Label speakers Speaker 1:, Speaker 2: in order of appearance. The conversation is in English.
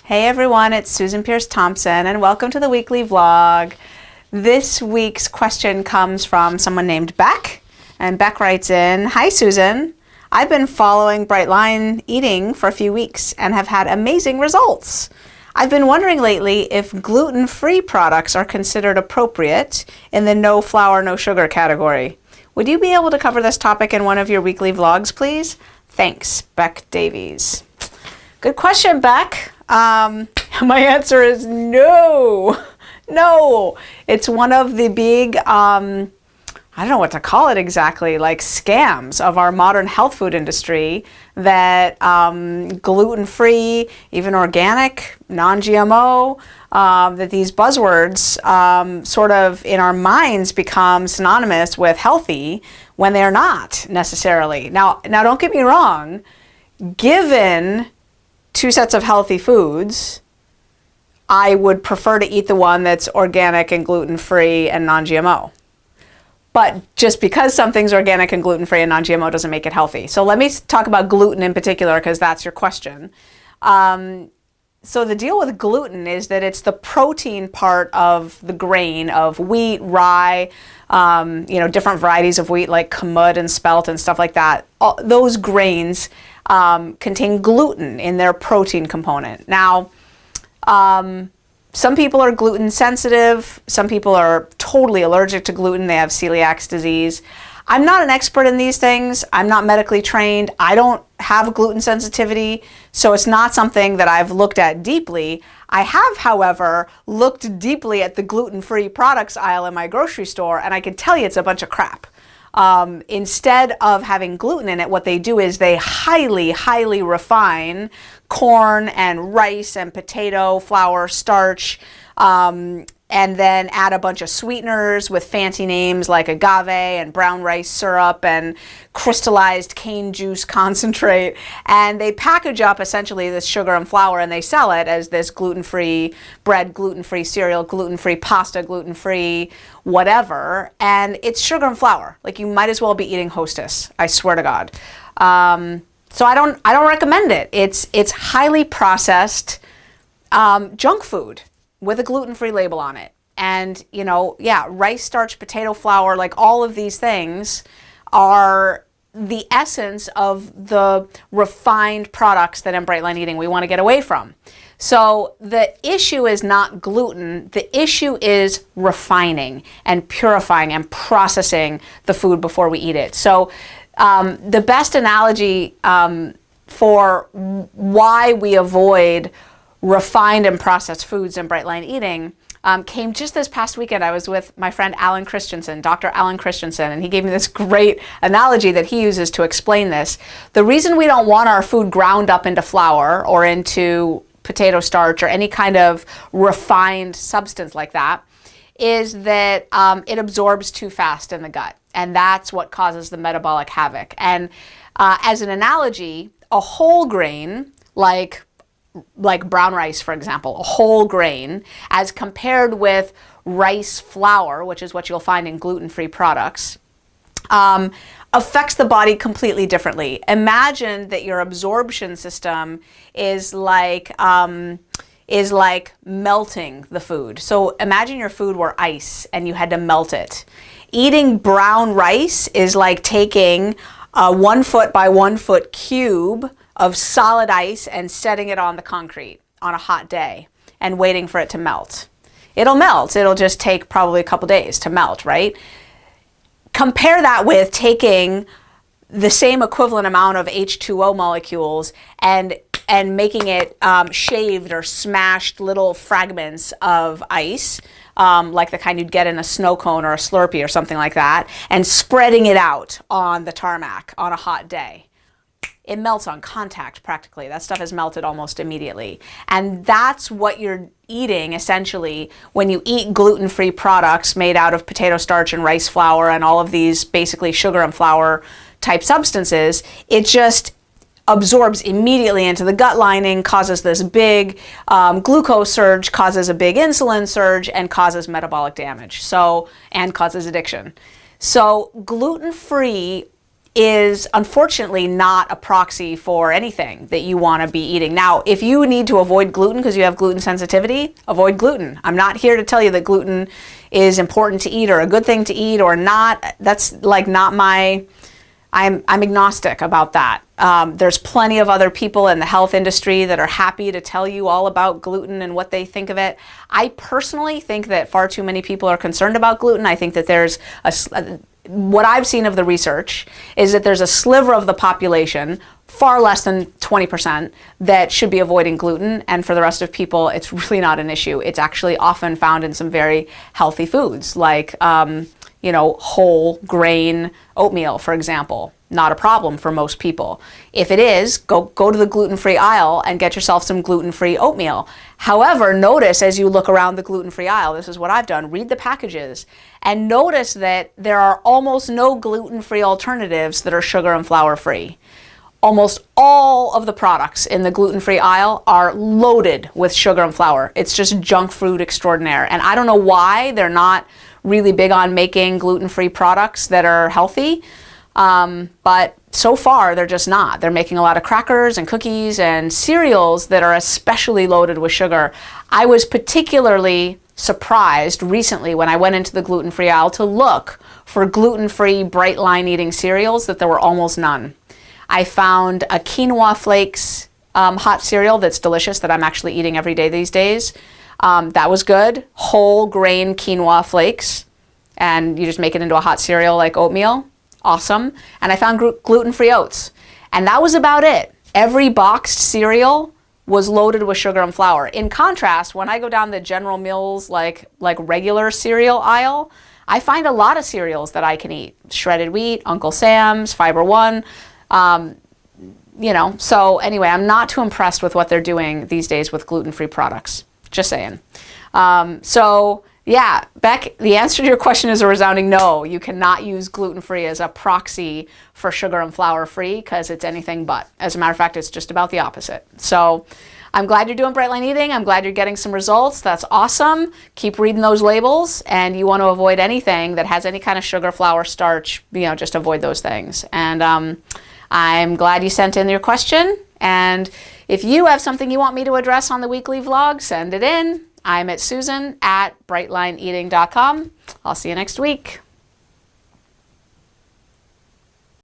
Speaker 1: Hey everyone, it's Susan Pierce Thompson and welcome to the weekly vlog. This week's question comes from someone named Beck, and Beck writes in, "Hi Susan, I've been following Bright Line Eating for a few weeks and have had amazing results. I've been wondering lately if gluten-free products are considered appropriate in the no flour, no sugar category. Would you be able to cover this topic in one of your weekly vlogs, please? Thanks, Beck Davies." Good question, Beck. My answer is no. No. It's one of the big, I don't know what to call it exactly, like scams of our modern health food industry that gluten-free, even organic, non-GMO, that these buzzwords sort of in our minds become synonymous with healthy when they're not necessarily. Now don't get me wrong, given two sets of healthy foods, I would prefer to eat the one that's organic and gluten-free and non-GMO. But just because something's organic and gluten-free and non-GMO doesn't make it healthy. So let me talk about gluten in particular because that's your question. So the deal with gluten is that it's the protein part of the grain of wheat, rye, different varieties of wheat like kamut and spelt and stuff like that. Those grains contain gluten in their protein component. Now, some people are gluten sensitive. Some people are totally allergic to gluten. They have celiac disease. I'm not an expert in these things. I'm not medically trained. I don't have gluten sensitivity, so it's not something that I've looked at deeply. I have, however, looked deeply at the gluten-free products aisle in my grocery store, and I can tell you it's a bunch of crap. Instead of having gluten in it, what they do is they highly refine corn and rice and potato, flour, starch, and then add a bunch of sweeteners with fancy names like agave and brown rice syrup and crystallized cane juice concentrate. And they package up essentially this sugar and flour and they sell it as this gluten-free bread, gluten-free cereal, gluten-free pasta, gluten-free whatever. And it's sugar and flour. Like, you might as well be eating Hostess, I swear to God. So I don't recommend it. It's highly processed junk food with a gluten-free label on it. And, rice, starch, potato flour, like all of these things are the essence of the refined products that in Bright Line Eating we want to get away from. So the issue is not gluten. The issue is refining and purifying and processing the food before we eat it. So the best analogy for why we avoid refined and processed foods in Bright Line Eating came just this past weekend. I was with my friend Alan Christensen, Dr. Alan Christensen, and he gave me this great analogy that he uses to explain this. The reason we don't want our food ground up into flour or into potato starch or any kind of refined substance like that is that it absorbs too fast in the gut, and that's what causes the metabolic havoc. And as an analogy, a whole grain like brown rice, for example, a whole grain, as compared with rice flour, which is what you'll find in gluten-free products, affects the body completely differently. Imagine that your absorption system is like melting the food. So imagine your food were ice and you had to melt it. Eating brown rice is like taking a 1 foot by 1 foot cube of solid ice and setting it on the concrete on a hot day and waiting for it to melt. It'll melt. It'll just take probably a couple days to melt, right? Compare that with taking the same equivalent amount of H2O molecules and making it shaved or smashed little fragments of ice, like the kind you'd get in a snow cone or a Slurpee or something like that, and spreading it out on the tarmac on a hot day. It melts on contact practically. That stuff is melted almost immediately. And that's what you're eating essentially when you eat gluten-free products made out of potato starch and rice flour and all of these basically sugar and flour type substances. It just absorbs immediately into the gut lining, causes this big glucose surge, causes a big insulin surge, and causes metabolic damage. And causes addiction. So gluten-free is unfortunately not a proxy for anything that you want to be eating. Now, if you need to avoid gluten because you have gluten sensitivity, avoid gluten. I'm not here to tell you that gluten is important to eat or a good thing to eat or not. That's like not my, I'm agnostic about that. There's plenty of other people in the health industry that are happy to tell you all about gluten and what they think of it. I personally think that far too many people are concerned about gluten. I think that there's what I've seen of the research is that there's a sliver of the population, far less than 20%, that should be avoiding gluten, and for the rest of people, it's really not an issue. It's actually often found in some very healthy foods, like whole grain oatmeal, for example. Not a problem for most people. If it is, go to the gluten-free aisle and get yourself some gluten-free oatmeal. However, notice as you look around the gluten-free aisle, this is what I've done, read the packages, and notice that there are almost no gluten-free alternatives that are sugar and flour-free. Almost all of the products in the gluten-free aisle are loaded with sugar and flour. It's just junk food extraordinaire. And I don't know why they're not really big on making gluten-free products that are healthy. But so far, they're just not. They're making a lot of crackers and cookies and cereals that are especially loaded with sugar. I was particularly surprised recently when I went into the gluten-free aisle to look for gluten-free bright line eating cereals that there were almost none. I found a quinoa flakes hot cereal that's delicious that I'm actually eating every day these days. That was good. Whole grain quinoa flakes. And you just make it into a hot cereal like oatmeal. Awesome. And I found gluten-free oats. And that was about it. Every boxed cereal was loaded with sugar and flour. In contrast, when I go down the General Mills like regular cereal aisle, I find a lot of cereals that I can eat. Shredded wheat, Uncle Sam's, Fiber One. So anyway, I'm not too impressed with what they're doing these days with gluten-free products. Just saying. Yeah, Beck, the answer to your question is a resounding no. You cannot use gluten-free as a proxy for sugar and flour-free because it's anything but. As a matter of fact, it's just about the opposite. So I'm glad you're doing Bright Line Eating. I'm glad you're getting some results. That's awesome. Keep reading those labels, and you want to avoid anything that has any kind of sugar, flour, starch. Just avoid those things. And I'm glad you sent in your question. And if you have something you want me to address on the weekly vlog, send it in. I'm at Susan@brightlineeating.com. I'll see you next week.